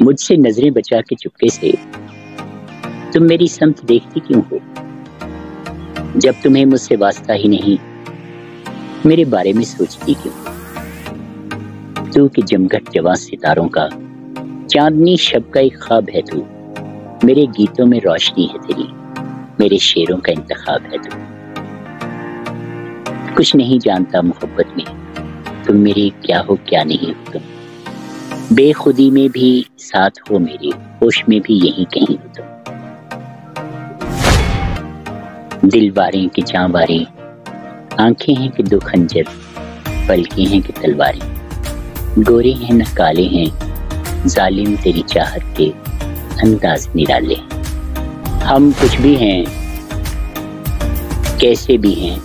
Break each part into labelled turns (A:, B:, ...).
A: मुझसे नजरें बचा के चुपके से तुम मेरी समत देखती क्यों हो? जब तुम्हें मुझसे वास्ता ही नहीं, मेरे बारे में सोचती क्यों? तू कि जमघट जवां सितारों का चांदनी शब का एक ख्वाब है तू। मेरे गीतों में रोशनी है तेरी, मेरे शेरों का इंतखाब है तू। कुछ नहीं जानता मोहब्बत में, तुम मेरी क्या हो क्या नहीं हो तुम। बेखुदी में भी साथ हो मेरे, होश में भी यहीं कहीं हो तुम। दिल वारें कि जां वारें, आंखें हैं कि दो खंजर, पलकें हैं कि तलवारें। गोरे हैं न काले हैं, जालिम तेरी चाहत के अंदाज निराले। हम कुछ भी हैं, कैसे भी हैं,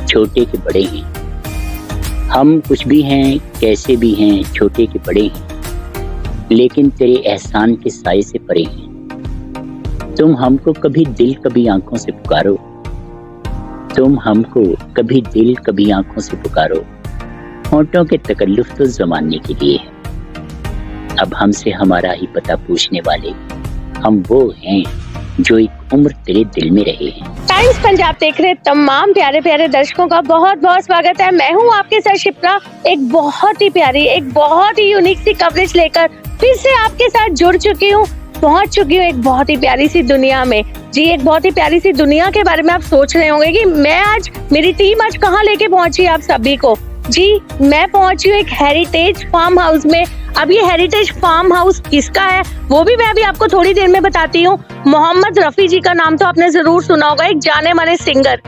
A: छोटे के बड़े हैं। हम कुछ भी हैं, कैसे भी हैं, छोटे के बड़े हैं, लेकिन तेरे एहसान के साए से परे हैं। तुम हमको कभी दिल कभी आंखों से पुकारो, तुम हमको कभी दिल कभी आंखों से पुकारो। होंठों के तकल्लुफ तो जमाने के लिए है, अब हमसे हमारा ही पता पूछने वाले हम वो हैं जो एक उम्र तेरे दिल में रहे हैं।
B: टाइम्स पंजाब देख रहे तमाम प्यारे प्यारे दर्शकों का बहुत बहुत स्वागत है। मैं हूँ आपके साथ शिप्रा, एक बहुत ही प्यारी, एक बहुत ही यूनिक सी कवरेज लेकर फिर से आपके साथ जुड़ चुकी हूँ, पहुँच चुकी हूँ एक बहुत ही प्यारी सी दुनिया में। जी, एक बहुत ही प्यारी सी दुनिया के बारे में आप सोच रहे होंगे कि मेरी टीम आज कहाँ लेके पहुंची आप सभी को। जी, मैं पहुंची हूँ एक हेरिटेज फार्म हाउस में। अब ये हेरिटेज फार्म हाउस किसका है वो भी मैं अभी आपको थोड़ी देर में बताती हूँ। मोहम्मद रफी जी का नाम तो आपने जरूर सुना होगा, एक जाने माने सिंगर।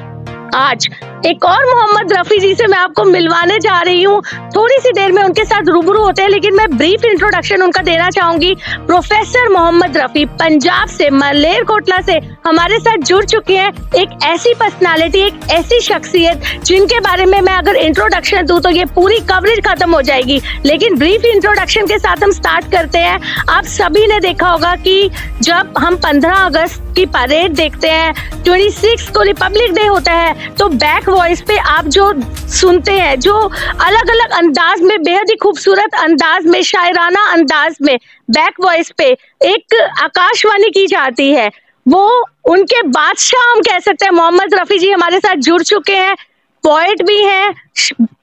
B: आज एक और मोहम्मद रफी जी से मैं आपको मिलवाने जा रही हूँ। थोड़ी सी देर में उनके साथ रूबरू होते हैं, लेकिन मैं ब्रीफ इंट्रोडक्शन उनका देना चाहूंगी। प्रोफेसर मोहम्मद रफी पंजाब से, मलेरकोटला से हमारे साथ जुड़ चुके हैं। एक ऐसी पर्सनालिटी, एक ऐसी शख्सियत जिनके बारे में मैं अगर इंट्रोडक्शन दूं तो ये पूरी कवरेज खत्म हो जाएगी, लेकिन ब्रीफ इंट्रोडक्शन के साथ हम स्टार्ट करते हैं। आप सभी ने देखा होगा कि जब हम 15 अगस्त की परेड देखते हैं, 26 को रिपब्लिक डे होता है, तो बैक वॉइस पे आप जो सुनते हैं, जो अलग अलग अंदाज में, बेहद ही खूबसूरत अंदाज में, शायराना अंदाज में बैक वॉइस पे एक आकाशवाणी की जाती है, वो उनके बादशाह हम कह सकते हैं। मोहम्मद रफी जी हमारे साथ जुड़ चुके हैं। पोएट भी हैं,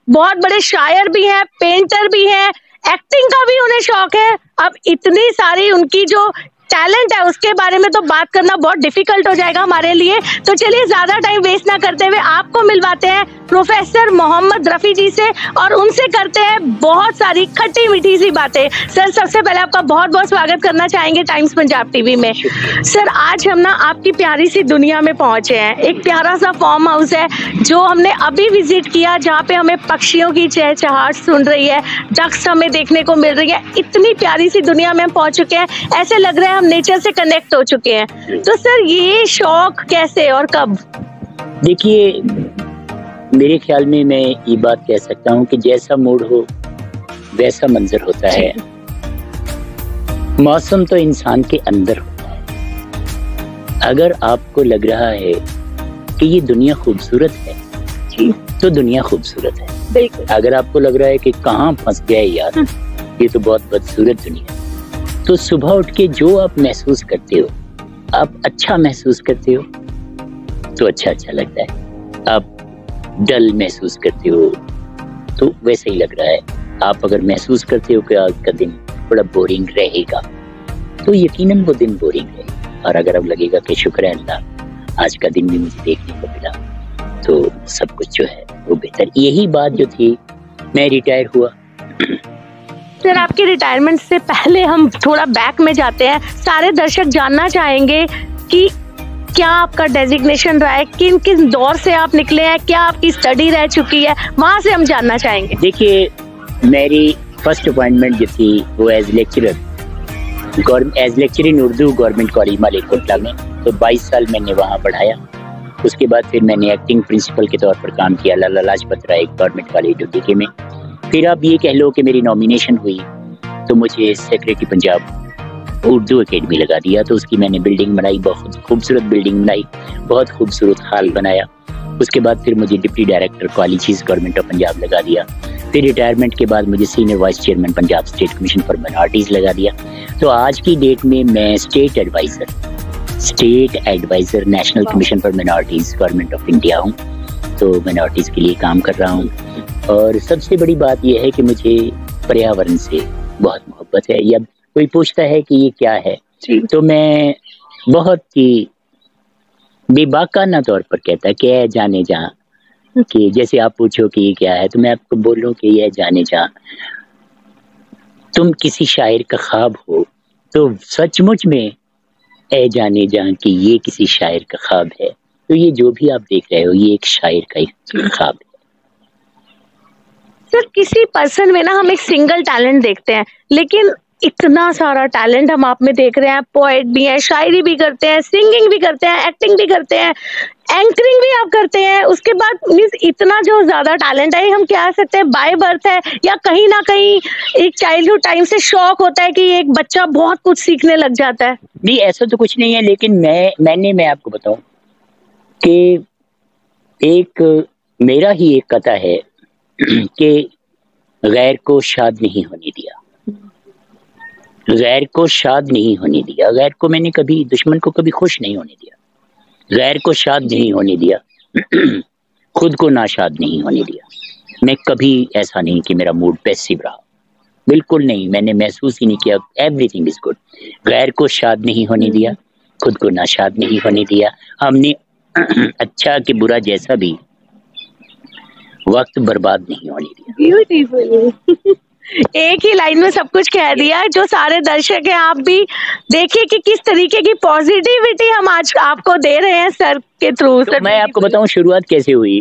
B: बहुत बड़े शायर भी हैं, पेंटर भी हैं, एक्टिंग का भी उन्हें शौक है। अब इतनी सारी उनकी जो टैलेंट है उसके बारे में तो बात करना बहुत डिफिकल्ट हो जाएगा हमारे लिए। तो चलिए ज्यादा टाइम वेस्ट ना करते हुए आपको मिलवाते हैं प्रोफेसर मोहम्मद रफी जी से, और उनसे करते हैं बहुत सारी खट्टी मीठी सी बातें। सर, सबसे पहले आपका बहुत बहुत स्वागत करना चाहेंगे टाइम्स पंजाब टीवी में। सर, आज हम ना आपकी प्यारी सी दुनिया में पहुंचे हैं। एक प्यारा सा फार्म हाउस है जो हमने अभी विजिट किया, जहाँ पे हमें पक्षियों की चहचहाट सुन रही है, डक्स हमें देखने को मिल रही है। इतनी प्यारी सी दुनिया में हम पहुंच चुके हैं, ऐसे लग रहा है हम नेचर से कनेक्ट हो चुके हैं। तो सर, ये शौक कैसे और कब?
A: देखिए, मेरे ख्याल में मैं ये बात कह सकता हूँ कि जैसा मूड हो वैसा मंजर होता है। मौसम तो इंसान के अंदर होता है। अगर आपको लग रहा है कि ये दुनिया खूबसूरत है तो दुनिया खूबसूरत है।
B: बिल्कुल।
A: अगर आपको लग रहा है कि कहाँ फंस गए यार, ये तो बहुत बदसूरत दुनिया, तो सुबह उठ के जो आप महसूस करते हो, आप अच्छा महसूस करते हो तो अच्छा लगता है। आप डल महसूस करते हो तो वैसे ही लग रहा है। आप अगर महसूस करते हो कि आज का दिन बड़ा बोरिंग रहेगा तो यकीनन वो दिन बोरिंग रहेगा। और अगर अब लगेगा कि शुक्र है अल्लाह, आज का दिन भी मुझे देखने को मिला, तो सब कुछ जो है वो बेहतर। यही बात जो थी, मैं रिटायर हुआ।
B: सर, आपके रिटायरमेंट से पहले हम थोड़ा बैक में जाते हैं। सारे दर्शक जानना चाहेंगे कि क्या आपका डेजिग्नेशन रहा है, किन किन दौर से आप निकले हैं, क्या आपकी स्टडी रह चुकी है, वहाँ से हम जानना चाहेंगे।
A: देखिए, मेरी फर्स्ट अपॉइंटमेंट जो थी वो as lecturer in Urdu government college Malerkotla में, तो 22 साल मैंने वहाँ पढ़ाया। उसके बाद फिर मैंने एक्टिंग प्रिंसिपल के तौर पर काम किया Lala Lajpat Rai government college DK में। फिर आप ये कह लो कि मेरी नॉमिनेशन हुई तो मुझे सेक्रेटरी पंजाब उर्दू एकेडमी लगा दिया। तो उसकी मैंने बिल्डिंग बनाई, बहुत खूबसूरत बिल्डिंग बनाई, बहुत खूबसूरत हॉल बनाया। उसके बाद फिर मुझे deputy director colleges government of Punjab लगा दिया। फिर रिटायरमेंट के बाद मुझे senior vice chairman Punjab state commission for minorities लगा दिया। तो आज की डेट में मैं state advisor national commission for minorities government of India हूँ। तो माइनॉरिटीज के लिए काम कर रहा हूँ और सबसे बड़ी बात यह है कि मुझे पर्यावरण से बहुत मोहब्बत है। या कोई पूछता है कि ये क्या है, तो मैं बहुत ही बेबाकाना तौर पर कहता कि यह जाने जहाँ, कि जैसे आप पूछो कि ये क्या है तो मैं आपको बोलूं कि यह जाने जहाँ तुम किसी शायर का ख्वाब हो, तो सचमुच में ए जाने जहाँ कि ये किसी शायर का ख्वाब है। तो ये जो भी आप देख रहे हो ये एक शायर का ही ख्वाब है।
B: सर, किसी पर्सन में ना हम एक सिंगल टैलेंट देखते हैं, लेकिन इतना सारा टैलेंट हम आप में देख रहे हैं। पोएट भी हैं, शायरी भी करते हैं, सिंगिंग भी करते हैं, एक्टिंग भी करते हैं, एंकरिंग भी आप करते हैं। उसके बाद मीन्स इतना जो ज्यादा टैलेंट है, हम कह सकते हैं बाय बर्थ है या कहीं ना कहीं एक चाइल्डहुड टाइम से शौक होता है कि एक बच्चा बहुत कुछ सीखने लग जाता है?
A: नहीं, ऐसा तो कुछ नहीं है, लेकिन मैं आपको बताऊं कि एक मेरा ही एक कथा है कि गैर को शाद नहीं होने दिया, गैर को शाद नहीं होने दिया। गैर को मैंने कभी, दुश्मन को कभी खुश नहीं होने दिया, गैर को शाद नहीं होने दिया, खुद को नाशाद नहीं होने दिया। मैं कभी ऐसा नहीं कि मेरा मूड पैसिव रहा, बिल्कुल नहीं, मैंने महसूस ही नहीं किया एवरीथिंग इज गुड। गैर को शाद नहीं होने दिया, खुद को नाशाद नहीं होने दिया। हमने अच्छा कि बुरा जैसा भी वक्त बर्बाद नहीं होने दिया।
B: ब्यूटीफुल। एक ही लाइन में सब कुछ कह दिया। जो सारे दर्शक हैं, आप भी देखिए कि किस तरीके की पॉजिटिविटी हम आज आपको दे रहे हैं सर के थ्रू।
A: तो मैं आपको बताऊं शुरुआत कैसे हुई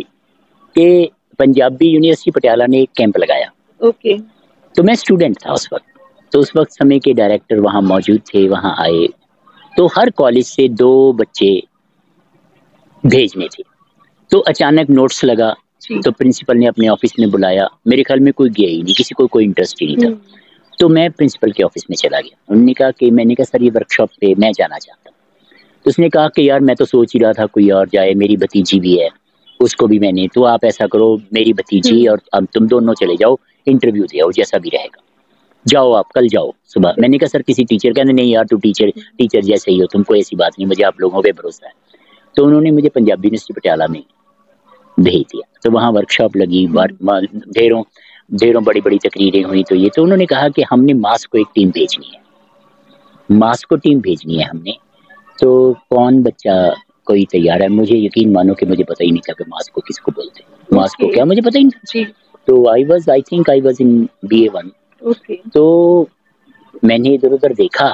A: कि पंजाबी यूनिवर्सिटी पटियाला ने एक कैंप लगाया।
B: ओके।
A: तो मैं स्टूडेंट था उस वक्त, तो उस वक्त समय के डायरेक्टर वहाँ मौजूद थे, वहाँ आए। तो हर कॉलेज से 2 बच्चे भेजने थे। तो अचानक नोट्स लगा, तो प्रिंसिपल ने अपने ऑफिस में बुलाया। मेरे ख्याल में कोई गया ही नहीं, किसी को कोई इंटरेस्ट ही नहीं था। तो मैं प्रिंसिपल के ऑफिस में चला गया। उन्होंने कहा कि, मैंने कहा सर ये वर्कशॉप पे मैं जाना चाहता हूँ। तो उसने कहा कि यार मैं तो सोच ही रहा था कोई और जाए, मेरी भतीजी भी है, उसको भी मैंने, तो आप ऐसा करो मेरी भतीजी और अब तुम दोनों चले जाओ, इंटरव्यू दे आओ, जैसा भी रहेगा, जाओ आप कल जाओ सुबह। मैंने कहा सर किसी टीचर, कहने नहीं यार तू टीचर जैसे ही हो, तुमको ऐसी बात नहीं, मुझे आप लोगों पे भरोसा है। तो उन्होंने मुझे पंजाबी यूनिवर्सिटी पटियाला में भेज दिया। तो वहाँ वर्कशॉप लगी, ढेरों बड़ी बड़ी तकरीरें हुई। तो उन्होंने कहा कि हमने मास को एक टीम भेजनी है, मास को टीम भेजनी है हमने। तो कौन बच्चा कोई तैयार है? मुझे यकीन मानो कि मुझे पता ही नहीं था कि मास को किसको बोलते हैं, मास को क्या मुझे पता ही नहीं था। तो आई वॉज इन BA1। तो मैंने इधर उधर देखा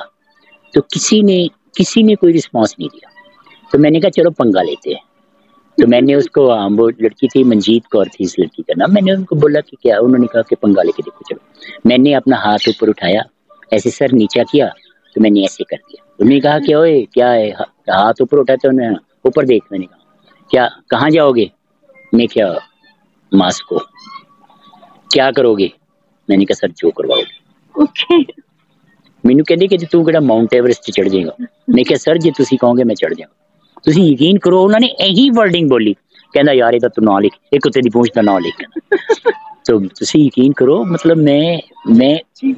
A: तो किसी ने कोई रिस्पॉन्स नहीं दिया। तो मैंने कहा चलो पंगा लेते हैं। तो मैंने उसको, वो लड़की थी, मंजीत कौर थी इस लड़की का नाम, मैंने उनको बोला कि क्या, उन्होंने कहा कि पंगा लेके देखो चलो। मैंने अपना हाथ ऊपर उठाया, ऐसे सर नीचा किया, तो मैंने ऐसे कर दिया। उन्होंने कहा कि ओए क्या है, हाथ ऊपर उठाया, तो उन्होंने ऊपर देख। मैंने कहा क्या, कहाँ जाओगे? मैं क्या, मास को क्या करोगे? मैंने कहा सर जो करवाओगे।
B: ओके।
A: मैनू कहते कि तू केड़ा माउंट एवरेस्ट चढ़ जाएगा। मैं क्या सर जे तुसी कहोगे मैं चढ़ जाऊंगा। ਤੁਸੀਂ ਯਕੀਨ ਕਰੋ ਉਹਨਾਂ ਨੇ ਇਹੀ ਵਰਡਿੰਗ ਬੋਲੀ, ਕਹਿੰਦਾ ਯਾਰ ਇਹ ਤਾਂ ਤੂੰ ਨਾਂ ਲਿਖ, ਇਹ ਕੁੱਤੇ ਦੀ ਪੂੰਛ ਦਾ ਨਾਂ ਲਿਖ। तो ਤੁਸੀਂ ਯਕੀਨ ਕਰੋ, मतलब मैं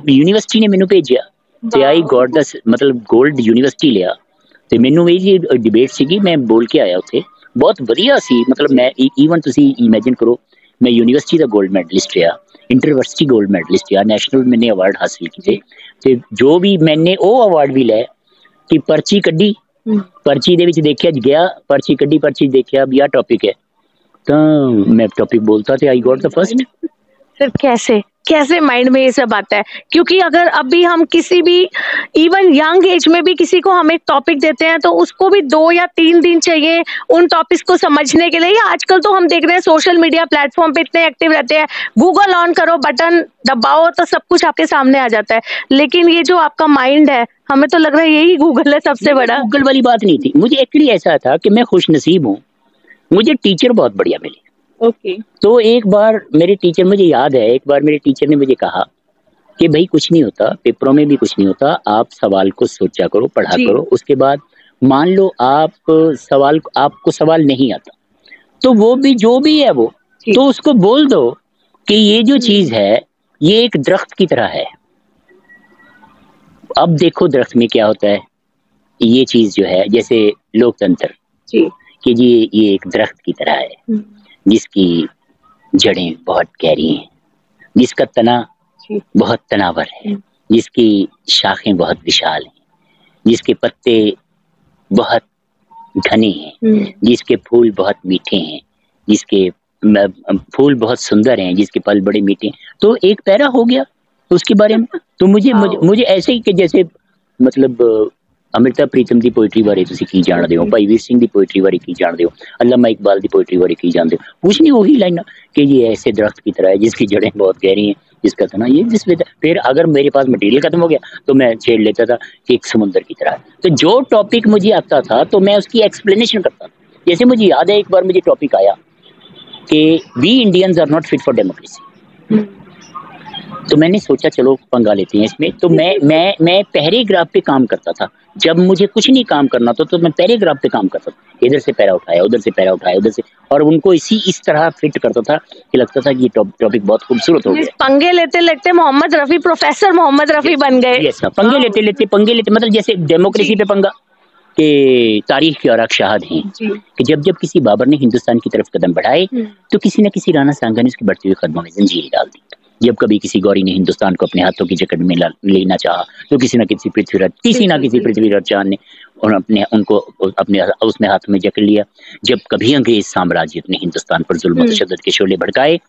A: यूनिवर्सिटी ने ਮੈਨੂੰ ਭੇਜਿਆ ਤੇ ਆਈ ਗॉट ਦਾ मतलब 골ਡ यूनिवर्सिटी ਲਿਆ। ਤੇ ਮੈਨੂੰ ਇਹ ਜੀ ਡਿਬੇਟ ਸੀਗੀ, ਮੈਂ ਬੋਲ ਕੇ ਆਇਆ ਉੱਥੇ, ਬਹੁਤ ਵਧੀਆ ਸੀ। मतलब ਮੈਂ ਈਵਨ ਤੁਸੀਂ ਇਮੇਜਿਨ ਕਰੋ, मैं यूनिवर्सिटी ਦਾ 골ਡ ਮੈਡਲਿਸਟ ਰਿਹਾ, इंटरवर्सिटी गोल्ड मैडलिस्ट या नेशनल मैंने अवार्ड हासिल किए। ਤੇ ਜੋ ਵੀ मैंने ਉਹ अवार्ड भी ਲੈ कि पर्ची कड्डी, पर्ची ਦੇ ਵਿੱਚ ਦੇਖਿਆ ਗਿਆ, पर्ची कड्डी, पर्ची देखिया भी आ टॉपिक है, तो मैं टॉपिक बोलता थे, I got the first.
B: Sir कैसे माइंड में ये सब आता है? क्योंकि अगर अभी हम किसी भी इवन यंग एज में भी किसी को हम एक टॉपिक देते हैं तो उसको भी 2 या 3 दिन चाहिए उन टॉपिक्स को समझने के लिए। या आजकल तो हम देख रहे हैं सोशल मीडिया प्लेटफॉर्म पे इतने एक्टिव रहते हैं, गूगल ऑन करो, बटन दबाओ तो सब कुछ आपके सामने आ जाता है। लेकिन ये जो आपका माइंड है, हमें तो लग रहा है यही गूगल है सबसे बड़ा।
A: गूगल वाली बात नहीं थी, मुझे एक्चुअली ऐसा था कि मैं खुश नसीब हूँ, मुझे टीचर बहुत बढ़िया मिले।
B: ओके।
A: तो एक बार मेरे टीचर, मुझे याद है एक बार मेरे टीचर ने मुझे कहा कि भाई कुछ नहीं होता, पेपरों में भी कुछ नहीं होता, आप सवाल को सोचा करो, पढ़ा करो, उसके बाद मान लो आपको सवाल नहीं आता तो वो भी जो भी है वो तो उसको बोल दो कि ये जो चीज है ये एक दरख्त की तरह है, अब देखो दरख्त में क्या होता है, ये चीज जो है जैसे लोकतंत्र
B: जी
A: कि जी ये एक दरख्त की तरह है जिसकी जड़ें बहुत गहरी हैं, जिसका तना
B: जी
A: बहुत तनावर है, जिसकी शाखें बहुत विशाल हैं, जिसके पत्ते बहुत घने हैं, जिसके फूल बहुत मीठे हैं, जिसके फूल बहुत सुंदर हैं, जिसके फल बड़े मीठे हैं। तो एक पैरा हो गया उसके बारे में। तो मुझे ऐसे ही कि जैसे मतलब अमृता प्रीतम दी पोइट्री बारे तुसी की जानदे हो, भाई वीर सिंह दी पोइट्री बारे की जानदे हो, अल्लामा इकबाल दी पोइट्री बारे की जानदे हो, कुछ नहीं वही लाइन कि ये ऐसे दरख्त की तरह है जिसकी जड़ें बहुत गहरी हैं, जिसका तना ये जिसमें फिर अगर मेरे पास मटेरियल खत्म हो गया तो मैं छेड़ लेता था कि एक समुंदर की तरह है। तो जो टॉपिक मुझे आता था तो मैं उसकी एक्सप्लेनेशन करता था। जैसे मुझे याद है एक बार मुझे टॉपिक आया कि we Indians are not fit for democracy, तो मैंने सोचा चलो पंगा लेते हैं इसमें। तो मैं पैराग्राफ पे काम करता था, जब मुझे कुछ नहीं काम करना था तो मैं पैराग्राफ पे काम करता था, इधर से पैरा उठाया उधर से पैरा उठाया उधर से, और उनको इस तरह फिट करता था कि लगता था कि ये टॉपिक बहुत खूबसूरत हो गया।
B: पंगे लेते लेते मोहम्मद रफी, प्रोफेसर मोहम्मद रफी बन गए।
A: यस, पंगे लेते मतलब जैसे डेमोक्रेसी पे पंगा कि तारीख के औराक शाहद हैं कि जब किसी बाबर ने हिंदुस्तान की तरफ कदम बढ़ाए तो किसी न किसी राणा सांगा ने उसके बढ़ते हुए कदमों में जंजीरें डाल दी। जब कभी किसी गौरी ने हिंदुस्तान को अपने हाथों की जकड़ में लेना चाहा तो किसी न किसी पृथ्वीराज चौहान ने उनको अपने उसमें हाथ में जकड़ लिया। जब कभी अंग्रेज साम्राज्य ने हिंदुस्तान पर जुल्म और तशद्दुद के शोले भड़काए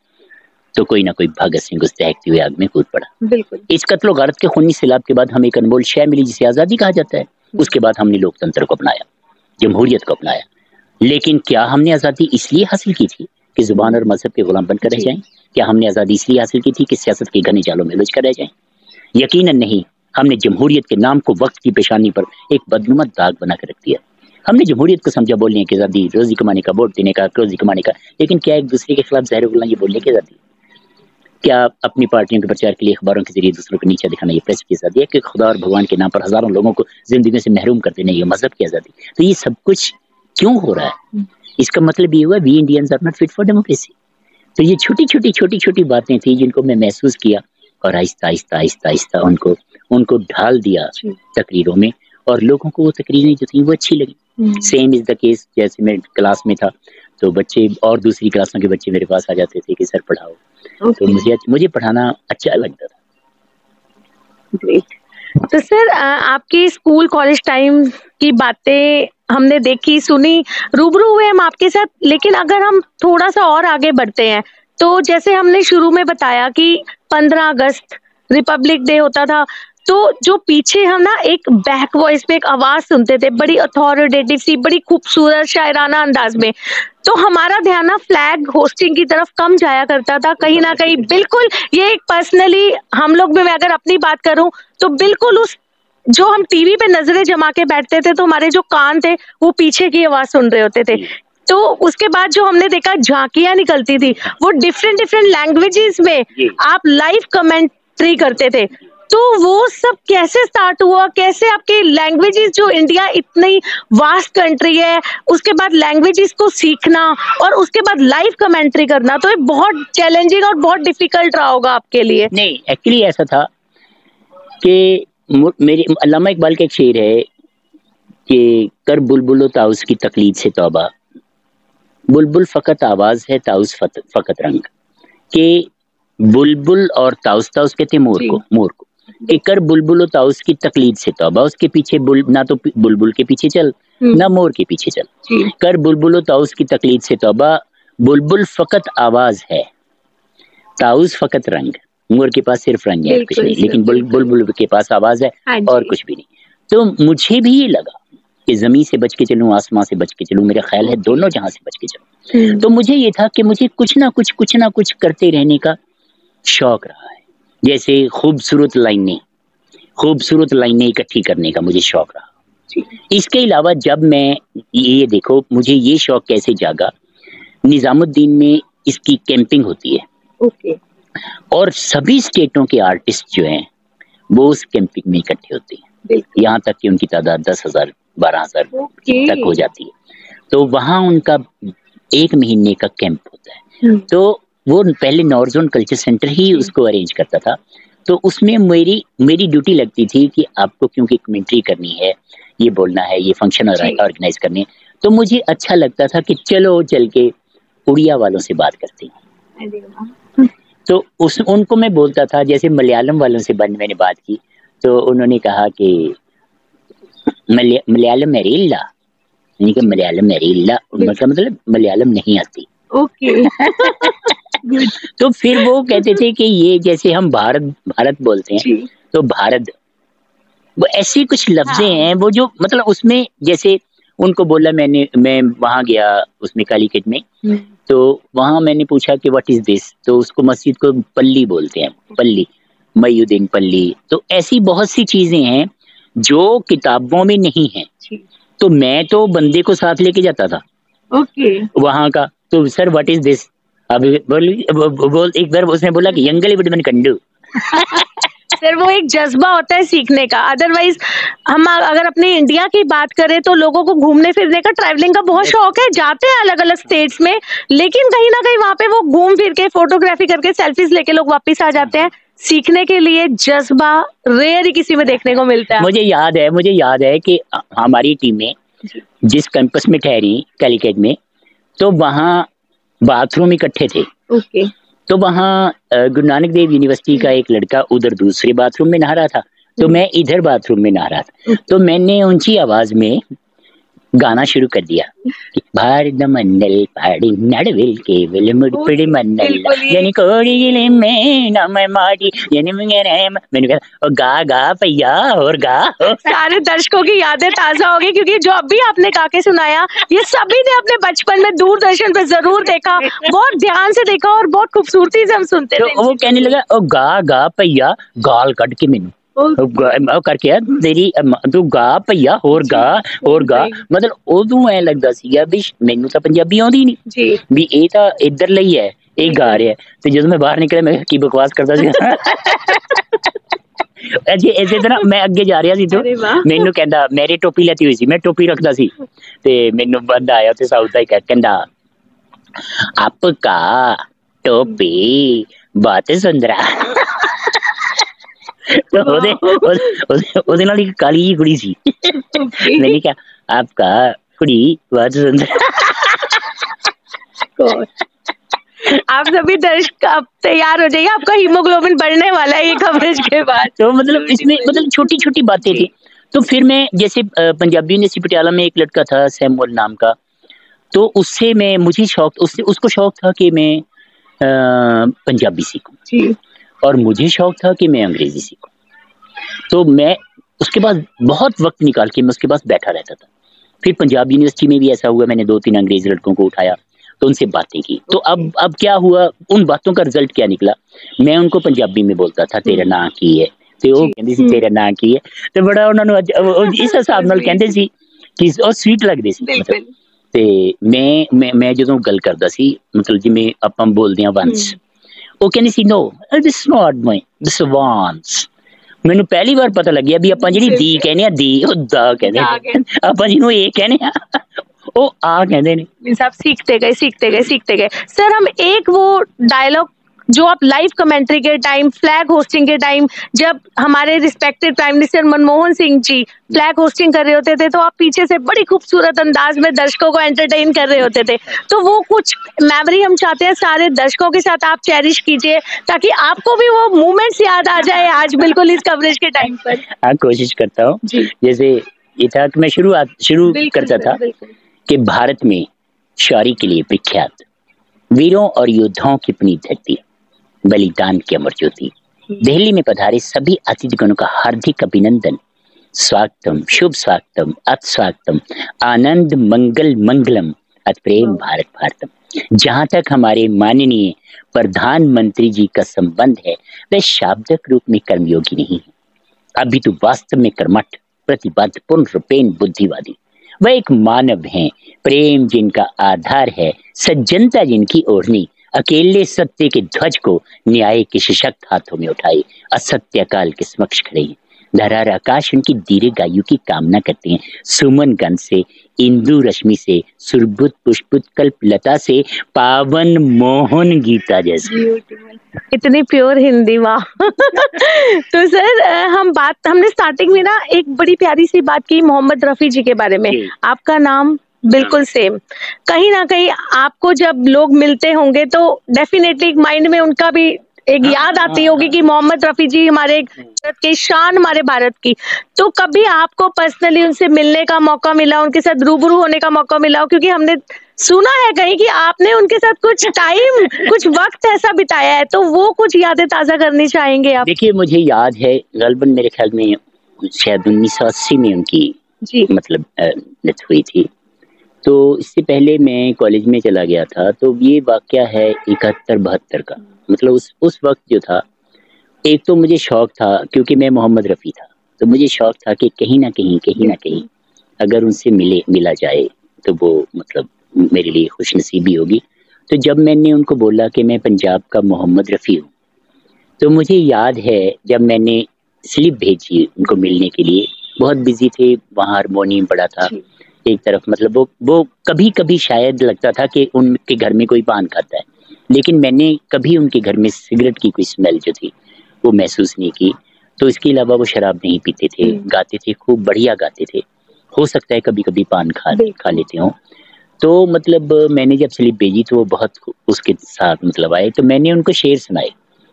A: तो कोई ना कोई भगत सिंह उस दहकती हुई आग में कूद पड़ा।
B: बिल्कुल।
A: इस कत्ल गारत के खूनी सैलाब के बाद हमें एक अनमोल शय मिली जिसे आज़ादी कहा जाता है। उसके बाद हमने लोकतंत्र को अपनाया, जमहूरियत को अपनाया। लेकिन क्या हमने आज़ादी इसलिए हासिल की थी कि जुबान और मजहब के गुलाम बनकर रह जाएं? क्या हमने आज़ादी इसलिए हासिल की थी कि सियासत के घने जालों में उलझ कर रह जाएं? यकीनन नहीं। हमने जमहूरियत के नाम को वक्त की पेशानी पर एक बदनुमा दाग बना कर रख दिया। हमने जमहूरियत को समझा बोलने की आज़ादी, रोजी कमाने का, वोट देने का, रोजी कमाने का, लेकिन क्या एक दूसरे के खिलाफ ज़हर उगलना ये बोलने की आज़ादी? क्या अपनी पार्टियों के प्रचार के लिए अखबारों के जरिए दूसरों को नीचा दिखाना ये प्रेस की आज़ादी है? कि खुदा और भगवान के नाम पर हजारों लोगों को जिंदगी से महरूम कर देना ये मजहब की आज़ादी? तो ये सब कुछ क्यों हो रहा है? इसका मतलब ये हुआ we Indians are not fit for democracy. तो ये छोटी छोटी बातें थी जिनको मैं महसूस किया और आहिस्ता उनको ढाल दिया तकरीरों में, और लोगों को वो तकरीरें जो थी वो अच्छी लगी। सेम इज द केस जैसे मैं क्लास में था तो बच्चे और दूसरी क्लासों के बच्चे मेरे पास आ जाते थे कि सर पढ़ाओ। तो मुझे पढ़ाना अच्छा लगता था।
B: ग्रेट। तो सर आपकी स्कूल कॉलेज टाइम की बातें हमने देखी सुनी, रूबरू हुए हम आपके साथ, लेकिन अगर हम थोड़ा सा और आगे बढ़ते हैं तो जैसे हमने शुरू में बताया कि 15 अगस्त रिपब्लिक डे होता था, तो जो पीछे हम ना एक बैक वॉइस पे एक आवाज सुनते थे बड़ी अथॉरिटेटिव सी, बड़ी खूबसूरत शायराना अंदाज में, तो हमारा ध्यान ना फ्लैग होस्टिंग की तरफ कम जाया करता था कहीं ना कहीं। बिल्कुल ये एक पर्सनली हम लोग में, मैं अगर अपनी बात करूं तो बिल्कुल उस जो हम टीवी पे नजरें जमा के बैठते थे तो हमारे जो कान थे वो पीछे की आवाज सुन रहे होते थे। तो उसके बाद जो हमने देखा झांकियां निकलती थी, वो डिफरेंट लैंग्वेजेस में आप लाइव कमेंट्री करते थे। तो वो सब कैसे स्टार्ट हुआ? कैसे आपके लैंग्वेजेस, जो इंडिया इतनी वास्ट कंट्री है, उसके बाद लैंग्वेजेस को सीखना और उसके बाद लाइव कमेंट्री करना, तो ये बहुत चैलेंजिंग और बहुत डिफिकल्ट रहा होगा आपके लिए।
A: नहीं, एक्चुअली ऐसा था कि मेरे अल्लामा इकबाल का एक शेर है कि कर बुलबुल ताउस की तकलीद से तौबा, बुलबुल फकत आवाज है ताउस फकत रंग। कि बुलबुल और ताउस कहते हैं मोर को कि कर बुलबुल ताउस की तकलीद से तौबा, उसके पीछे ना तो बुलबुल के पीछे चल ना मोर के पीछे चल। कर बुलबुल ताउस की तकलीद से तौबा, बुलबुल फकत आवाज है ताउस फकत रंग। मोर के पास सिर्फ रंग है कुछ नहीं, लेकिन बुलबुल के पास आवाज है और कुछ भी नहीं। तो मुझे भी ये लगा कि जमीन से बच के चलूं, आसमां से बच के चलूं, मेरा ख्याल है दोनों जहां से बच के चलूं। तो मुझे ये था कि मुझे कुछ ना कुछ करते रहने का शौक रहा है। जैसे खूबसूरत लाइनें इकट्ठी करने का मुझे शौक रहा। इसके अलावा जब मैं ये देखो मुझे ये शौक कैसे जागा, निजामुद्दीन में इसकी कैंपिंग होती है और सभी स्टेटों के आर्टिस्ट जो हैं वो उस कैंपिंग में इकट्ठे होते हैं, यहाँ तक कि उनकी तादाद 10,000 12,000 तक हो जाती है। तो वहाँ उनका 1 महीने का कैंप होता है। तो वो पहले नॉर्थ जोन कल्चर सेंटर ही उसको अरेंज करता था। तो उसमें मेरी मेरी ड्यूटी लगती थी कि आपको क्योंकि कमेंट्री करनी है, ये बोलना है, ये फंक्शन
B: जी।
A: ऑर्गेनाइज करने हैं, तो मुझे अच्छा लगता था कि चलो चल के उड़िया वालों से बात करते हैं।
B: अरे वाह!
A: तो उस उनको मैं बोलता था, जैसे मलयालम वालों से मैंने बात की, तो उन्होंने कहा कि मलयालम मेरिल्ला, मैंने कहा मलयालम मेरिल्ला, उनका मतलब मलयालम नहीं आती।
B: ओके। गुड।
A: तो फिर वो कहते थे कि ये जैसे हम भारत भारत बोलते हैं,
B: जी।
A: तो भारत, वो ऐसी कुछ लफ्जें
B: हाँ।
A: हैं वो जो मतलब उसमें जैसे उनको बोला, मैं वहां गया उसमें कालीकट में, तो वहां मैंने पूछा कि व्हाट इज दिस, तो उसको मस्जिद को पल्ली बोलते हैं, पल्ली, मयूद्दीन पल्ली। तो ऐसी बहुत सी चीजें हैं जो किताबों में नहीं है।
B: जी।
A: तो मैं तो बंदे को साथ लेके जाता था
B: ओके।
A: वहां का, तो सर व्हाट इज दिस, अब बोल एक बार उसने बोला कि यंगल विडमन कंडू।
B: सर वो एक जज्बा होता है सीखने का। अदरवाइज हम अगर अपने इंडिया की बात करें तो लोगों को घूमने फिरने का, ट्रैवलिंग का बहुत शौक है, जाते हैं अलग अलग स्टेट्स में, लेकिन कहीं ना कहीं वहां पे वो घूम फिर के फोटोग्राफी करके सेल्फीज लेके लोग वापस आ जाते हैं। सीखने के लिए जज्बा रेयर ही किसी में देखने को मिलता है।
A: मुझे याद है कि हमारी टीमें जिस कैंपस में ठहरी कैलिकट में, तो वहाँ बाथरूम इकट्ठे थे।
B: ओके।
A: तो वहाँ गुरु नानक देव यूनिवर्सिटी का एक लड़का उधर दूसरे बाथरूम में नहा रहा था, तो मैं इधर बाथरूम में नहा रहा था। तो मैंने ऊंची आवाज में गाना शुरू कर दिया कि भारत मंडल पाड़ी नड़विल के विल मुड़पिड़ी मंडल यानी कोड़ी में ना मैं मारी यानी मैंने कहा और गा भैया और गा।
B: सारे दर्शकों की यादें ताजा हो गई, क्योंकि जो अभी आपने गा के सुनाया ये सभी ने अपने बचपन में दूरदर्शन पे जरूर देखा, बहुत ध्यान से देखा और बहुत खूबसूरती से हम सुनते थे।
A: तो वो कहने लगा ओ गा भैया गाल कट के मैनू करके तेरी तू गा भैया और गा मतलब उदों ऐ लगदा सीगा भी मैनू तां पंजाबी आउंदी नहीं भी ਇਹ ਤਾਂ ਇੱਧਰ ਲਈ ਹੈ, ਇਹ ਗਾ ਰਿਹਾ। ਤੇ ਜਦੋਂ ਮੈਂ ਬਾਹਰ ਨਿਕਲਿਆ ਮੈਂ ਕਿਹਾ ਕੀ ਬਕਵਾਸ ਕਰਦਾ ਸੀ। ਅਜੇ ਇਸੇ ਤਰ੍ਹਾਂ ਮੈਂ ਅੱਗੇ ਜਾ ਰਿਹਾ ਸੀ ਤੋਂ ਮੈਨੂੰ ਕਹਿੰਦਾ ਮੇਰੀ ਟੋਪੀ ਲੈਤੀ ਹੋਈ ਸੀ, ਮੈਂ ਟੋਪੀ ਰੱਖਦਾ ਸੀ ਤੇ ਮੈਨੂੰ ਬੰਦਾ ਆਇਆ ਉੱਥੇ ਸਾਊਥ ਦਾ ਕਹਿੰਦਾ ਆਪਕਾ ਟੋਪੀ ਬਹੁਤ ਸੁੰਦਰਾ। तो ਉਹਦੇ ਨਾਲ ਇੱਕ ਕਾਲੀ ਜਿਹੀ ਕੁੜੀ ਸੀ। मैंने कहा आपका कुड़ी बहुत सुंदर।
B: आप सभी दर्शक अब तैयार हो जाइए, आपका हीमोग्लोबिन बढ़ने वाला है ये कवरेज के बाद।
A: तो मतलब इसमें मतलब छोटी छोटी बातें थी। तो फिर मैं जैसे पंजाबी यूनिवर्सिटी पटियाला में एक लड़का था सैमुअल नाम का, तो उससे मैं मुझे शौक उसको शौक था कि मैं पंजाबी सीखूं और मुझे शौक था कि मैं अंग्रेजी सीखूं। तो मैं उसके बाद बहुत वक्त निकाल के मैं उसके पास बैठा रहता था। फिर पंजाब यूनिवर्सिटी में भी ऐसा हुआ, मैंने 2-3 अंग्रेजी लड़कों को उठाया तो उनसे बातें की। तो अब क्या हुआ, उन बातों का रिजल्ट क्या निकला, मैं उनको पंजाबी में बोलता था तेरा नाम की है, ਤੇ ਉਹ ਕਹਿੰਦੀ ਸੀ ਤੇਰਾ ਨਾਂ ਕੀ ਹੈ, ਤੇ ਬੜਾ ਉਹਨਾਂ ਨੂੰ ਇਸ ਹਿਸਾਬ ਨਾਲ ਕਹਿੰਦੇ ਸੀ ਕਿ ਉਹ ਸਵੀਟ ਲੱਗਦੇ ਸੀ ਮਤਲਬ। ਤੇ ਮੈਂ ਜਦੋਂ ਗੱਲ ਕਰਦਾ ਸੀ ਮਤਲਬ ਜਿਵੇਂ ਆਪਾਂ ਬੋਲਦੇ ਆ ਵੰਸ, ਉਹ ਕਹਿੰਦੀ ਸੀ ਨੋ ਦਿਸ ਨੋਟ ਮਾਈ ਦਿਸ ਵਾਂਸ। ਮੈਨੂੰ ਪਹਿਲੀ ਵਾਰ ਪਤਾ ਲੱਗਿਆ ਵੀ ਆਪਾਂ ਜਿਹੜੀ ਦੀ ਕਹਿੰਦੇ ਆ ਦੀ ਉਹ ਦਾ ਕਹਿੰਦੇ ਆਪਾਂ ਜਿਹਨੂੰ ਇਹ ਕਹਿੰਦੇ ਆ ਉਹ ਆ कहते हैं।
B: सब सीखते गए। सर हम एक वो डायलॉग जो आप लाइव कमेंट्री के टाइम, फ्लैग होस्टिंग के टाइम, जब हमारे respected prime minister Manmohan Singh ji flag hosting कर रहे होते थे तो आप पीछे से बड़ी खूबसूरत अंदाज में दर्शकों को एंटरटेन कर रहे होते थे, तो वो कुछ मेमोरी हम चाहते हैं सारे दर्शकों के साथ आप चेरिश कीजिए ताकि आपको भी वो मोमेंट्स याद आ जाए आज बिल्कुल इस कवरेज के टाइम पर।
A: हाँ, कोशिश करता हूँ। जैसे ये था कि मैं शुरू करता था कि भारत में शौर्य के लिए प्रख्यात वीरों और योद्धाओं की अपनी धरती, बलिदान की अमर ज्योति, दिल्ली में पधारे सभी अतिथिगणों का हार्दिक अभिनंदन, स्वागतम, शुभ स्वागतम, अत स्वागतम, आनंद मंगल मंगलम, अत प्रेम भारत भारतम। जहां तक हमारे माननीय प्रधानमंत्री जी का संबंध है वह शाब्दिक रूप में कर्मयोगी नहीं है, अभी तो वास्तव में कर्मठ, प्रतिबद्ध, पूर्ण रूपेण बुद्धिवादी। वह एक मानव हैं, प्रेम जिनका आधार है, सज्जनता जिनकी ओढ़नी, अकेले सत्य के ध्वज को न्याय के सशक्त हाथों में उठाए, असत्य काल के समक्ष खड़े हैं। धरार आकाश उनकी दीर्घायु की कामना करते हैं। सुमन गंध से, इंदु रश्मि से, सुरभुत पुष्पित कल्प लता से, पावन मोहन गीता जैसे।
B: इतनी प्योर हिंदी, वाह। तो सर हमने स्टार्टिंग में ना एक बड़ी प्यारी सी बात की मोहम्मद रफी जी के बारे में। आपका नाम बिल्कुल सेम। कहीं ना कहीं आपको जब लोग मिलते होंगे तो डेफिनेटली माइंड में उनका भी एक याद आती होगी कि मोहम्मद रफी जी हमारे भारत की शान, हमारे भारत की। तो कभी आपको पर्सनली उनसे मिलने का मौका मिला, उनके साथ रूबरू होने का मौका मिला हो? क्योंकि हमने सुना है कहीं कि आपने उनके साथ कुछ टाइम, कुछ वक्त ऐसा बिताया है, तो वो कुछ यादें ताजा करनी चाहेंगे आप?
A: देखिए, मुझे याद है गलबन मेरे ख्याल में शायद 1980 में उनकी मतलब डेथ हुई थी। तो इससे पहले मैं कॉलेज में चला गया था। तो ये वाकया है 71-72 का। मतलब उस वक्त जो था, एक तो मुझे शौक था क्योंकि मैं मोहम्मद रफ़ी था, तो मुझे शौक था कि कहीं ना कहीं अगर उनसे मिला जाए तो वो मतलब मेरे लिए खुशनसीबी होगी। तो जब मैंने उनको बोला कि मैं पंजाब का मोहम्मद रफ़ी हूँ, तो मुझे याद है जब मैंने स्लिप भेजी उनको मिलने के लिए, बहुत बिजी थे, वहाँ हारमोनियम पड़ा था एक तरफ। मतलब वो कभी कभी शायद लगता था कि उनके घर में कोई पान खाता है, लेकिन मैंने कभी उनके घर में सिगरेट की कोई स्मेल जो थी वो महसूस नहीं की। तो इसके अलावा वो शराब नहीं पीते थे, गाते थे, खूब बढ़िया गाते थे। हो सकता है कभी कभी पान खा लेते हो। तो मतलब मैंने जब स्लिप भेजी तो वो बहुत उसके साथ मतलब आए। तो मैंने उनको शेर सुनाए।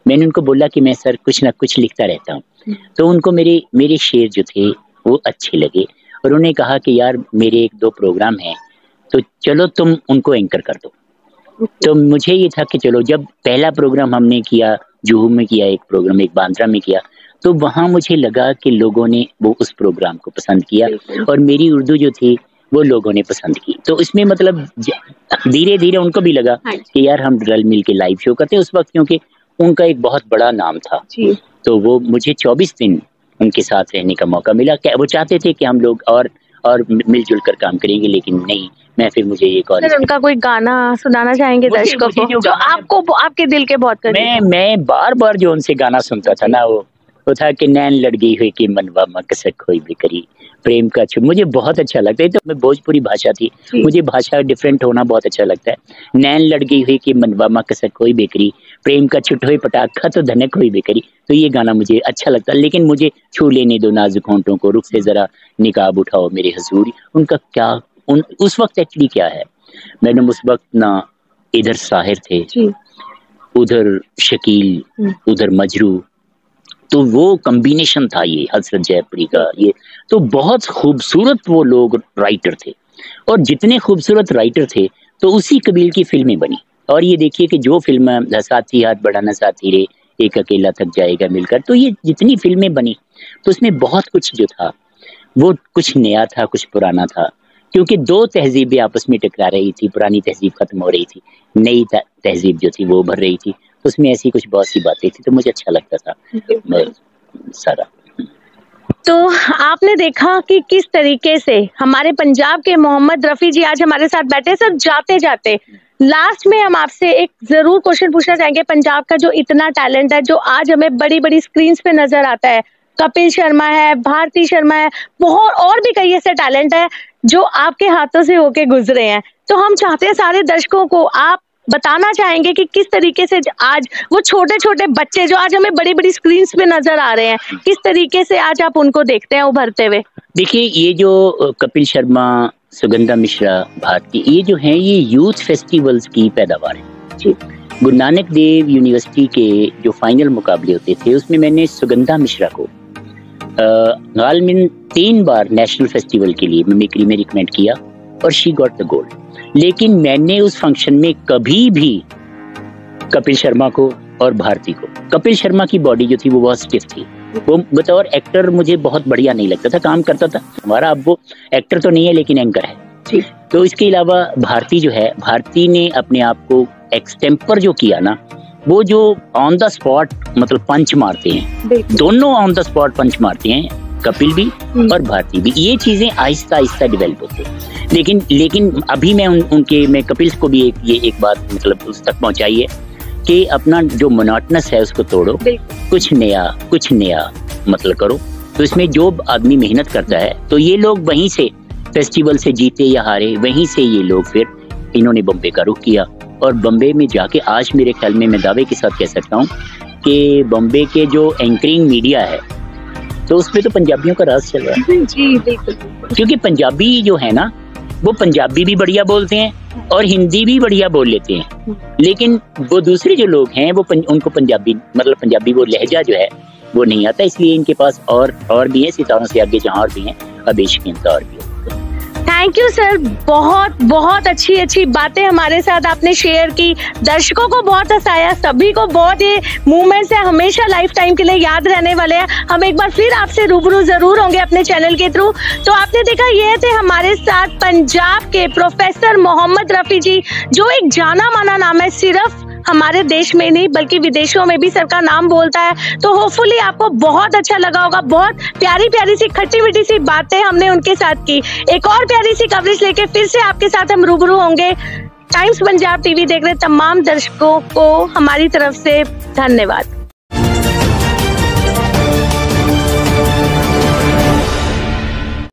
A: मैंने उनको बोला कि मैं सर कुछ ना कुछ लिखता रहता हूँ। तो उनको मेरे शेर जो थे वो अच्छे लगे और उन्होंने कहा कि यार मेरे 1-2 प्रोग्राम हैं, तो चलो तुम उनको एंकर कर दो। तो मुझे ये था कि चलो, जब पहला प्रोग्राम हमने किया, जुहू में किया एक प्रोग्राम, एक बांद्रा में किया, तो वहाँ मुझे लगा कि लोगों ने वो उस प्रोग्राम को पसंद किया और मेरी उर्दू जो थी वो लोगों ने पसंद की। तो इसमें मतलब धीरे धीरे उनको भी लगा कि यार हम रल मिल के लाइव शो करते हैं उस वक्त, क्योंकि उनका एक बहुत बड़ा नाम था। तो वो मुझे 24 दिन उनके साथ रहने का मौका मिला। वो चाहते थे कि हम लोग और मिलजुल कर काम करेंगे, लेकिन नहीं, मैं फिर मुझे ये कॉल।
B: उनका कोई गाना सुनाना चाहेंगे दर्शकों को जो आपको आपके दिल के बहुत करीब?
A: मैं बार जो उनसे गाना सुनता था ना, वो था कि नैन लड़ गई हुई कि मनवा मकसद खोई बिकरी, प्रेम का छुप। मुझे बहुत अच्छा लगता है। तो मैं भोजपुरी भाषा थी, मुझे भाषा डिफरेंट होना बहुत अच्छा लगता है। नैन लड़ गई हुई कि मनवा मकसद खोई बिकरी, प्रेम का छुट हुई पटाखा तो धनक हुई बिकरी। तो ये गाना मुझे अच्छा लगता है। लेकिन मुझे छू लेने दो नाजुक होंठों को, रुख से जरा निकाब उठाओ मेरे हजूर। उनका क्या उस वक्त एक्चुअली क्या है, मैडम, उस वक्त ना इधर साहिर थे, उधर शकील, उधर मजरू। तो वो कॉम्बिनेशन था ये हसरत जयपुरी का। ये तो बहुत खूबसूरत वो लोग राइटर थे, और जितने खूबसूरत राइटर थे तो उसी कबील की फिल्में बनी। और ये देखिए कि जो फिल्म साथी हाथ बढ़ाना साथी रे, एक अकेला थक जाएगा मिलकर, तो ये जितनी फिल्में बनी तो उसमें बहुत कुछ जो था वो कुछ नया था, कुछ पुराना था। क्योंकि 2 तहजीबें आपस में टकरा रही थी, पुरानी तहजीब खत्म हो रही थी, नई तहजीब जो थी वो उभर रही थी। उसमें ऐसी कुछ बहुत सी बातें थी, तो मुझे अच्छा लगता था सारा।
B: तो आपने देखा कि किस तरीके से हमारे पंजाब के मोहम्मद रफी जी आज हमारे साथ बैठे। सर, जाते जाते लास्ट में हम आपसे एक जरूर क्वेश्चन पूछना चाहेंगे। पंजाब का जो इतना टैलेंट है, जो आज हमें बड़ी बड़ी स्क्रीन पे नजर आता है, कपिल शर्मा है, भारती शर्मा है, बहुत और भी कई ऐसे टैलेंट है जो आपके हाथों से होके गुजरे हैं। तो हम चाहते हैं सारे दर्शकों को आप बताना चाहेंगे कि किस तरीके से आज वो छोटे छोटे बच्चे जो आज हमें बड़ी बड़ी स्क्रीन पे नजर आ रहे हैं, किस तरीके से आज आप उनको देखते हैं उभरते हुए?
A: देखिए, ये जो कपिल शर्मा, सुगंधा मिश्रा, भारती, ये जो हैं ये यूथ फेस्टिवल्स की पैदावार है जी। गुरु नानक देव यूनिवर्सिटी के जो फाइनल मुकाबले होते थे उसमें मैंने सुगंधा मिश्रा को गालमिन 3 बार नेशनल फेस्टिवल के लिए मिमिक्री में रिकमेंड किया और शी गॉट द गोल्ड। लेकिन मैंने उस फंक्शन में कभी भी कपिल शर्मा को और भारती को, कपिल शर्मा की बॉडी जो थी वो बहुत स्टिफ थी, वो बतौर एक्टर मुझे बहुत बढ़िया नहीं लगता था, काम करता था हमारा। अब वो एक्टर तो नहीं है लेकिन एंकर है जी। तो इसके अलावा भारती जो है, भारती ने अपने आप को एक्सटेम्पर जो किया ना, वो जो ऑन द स्पॉट मतलब पंच मारते हैं, दोनों ऑन द स्पॉट पंच मारते हैं, कपिल भी और भारती भी। ये चीजें आहिस्ता आहिस्ता डेवलप होते हैं। लेकिन अभी मैं कपिल को भी एक बात मतलब उस तक पहुंचाई है कि अपना जो मोनोटनस है उसको तोड़ो, कुछ नया मतलब करो। तो इसमें जो आदमी मेहनत करता है, तो ये लोग वहीं से फेस्टिवल से जीते या हारे, वहीं से ये लोग फिर इन्होंने बम्बे का रुख किया। और बम्बे में जाके आज मेरे ख्याल में मैं दावे के साथ कह सकता हूँ कि बम्बे के जो एंकरिंग मीडिया है, तो उसमें तो पंजाबियों का राज चल रहा है। जी बिल्कुल। क्योंकि पंजाबी जो है ना, वो पंजाबी भी बढ़िया बोलते हैं और हिंदी भी बढ़िया बोल लेते हैं, लेकिन वो दूसरे जो लोग हैं वो उनको पंजाबी वो लहजा जो है वो नहीं आता, इसलिए इनके पास और भी है, सितारों से आगे जहाँ और भी हैं, अबेश कीमत और भी है।
B: थैंक यू सर, बहुत बहुत अच्छी बातें हमारे साथ आपने शेयर की, दर्शकों को बहुत हंसाया, सभी को बहुत ये मूवमेंट्स है हमेशा लाइफ टाइम के लिए याद रहने वाले हैं। हम एक बार फिर आपसे रूबरू जरूर होंगे अपने चैनल के थ्रू। तो आपने देखा ये थे हमारे साथ पंजाब के प्रोफेसर मोहम्मद रफी जी, जो एक जाना माना नाम है, सिर्फ हमारे देश में नहीं बल्कि विदेशों में भी सर का नाम बोलता है। तो होपफुली आपको बहुत अच्छा लगा होगा, बहुत प्यारी प्यारी सी खट्टी मीठी सी बातें हमने उनके साथ की। एक और प्यारी सी कवरेज लेके फिर से आपके साथ हम रूबरू होंगे। टाइम्स पंजाब टीवी देख रहे तमाम दर्शकों को हमारी तरफ से धन्यवाद।